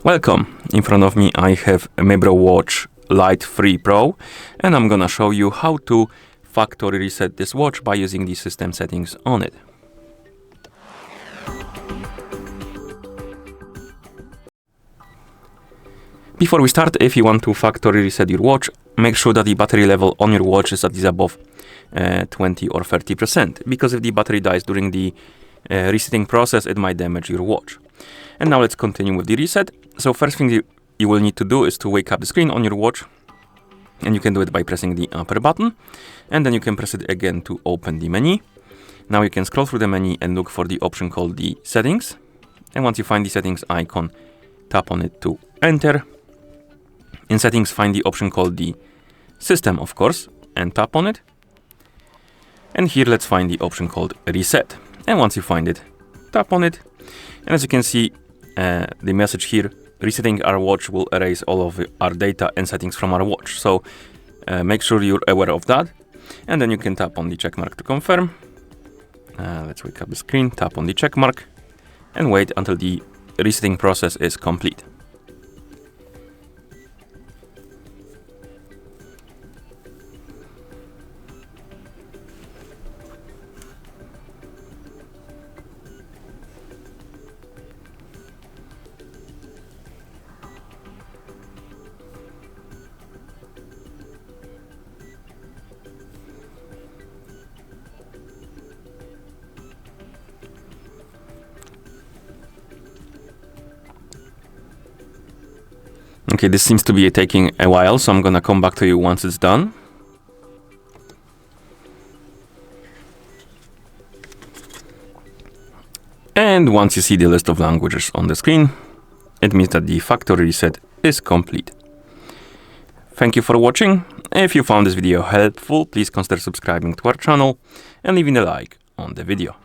Welcome! In front of me I have a MIBRO Watch Lite 3 Pro, and I'm gonna show you how to factory reset this watch by using the system settings on it. Before we start, if you want to factory reset your watch, make sure that the battery level on your watch is at least above 20 or 30%, because if the battery dies during the resetting process, it might damage your watch. And now let's continue with the reset. So first thing you will need to do is to wake up the screen on your watch, and you can do it by pressing the upper button, and then you can press it again to open the menu. Now you can scroll through the menu and look for the option called the settings, and once you find the settings icon, tap on it to enter. In settings, find the option called the system, of course, and tap on it. And here let's find the option called reset, and once you find it, tap on it. And as you can see, the message here, resetting our watch will erase all of our data and settings from our watch. So make sure you're aware of that. And then you can tap on the check mark to confirm. Let's wake up the screen, tap on the check mark, and wait until the resetting process is complete. Okay, this seems to be taking a while, so I'm gonna come back to you once it's done. And once you see the list of languages on the screen, it means that the factory reset is complete. Thank you for watching. If you found this video helpful, please consider subscribing to our channel and leaving a like on the video.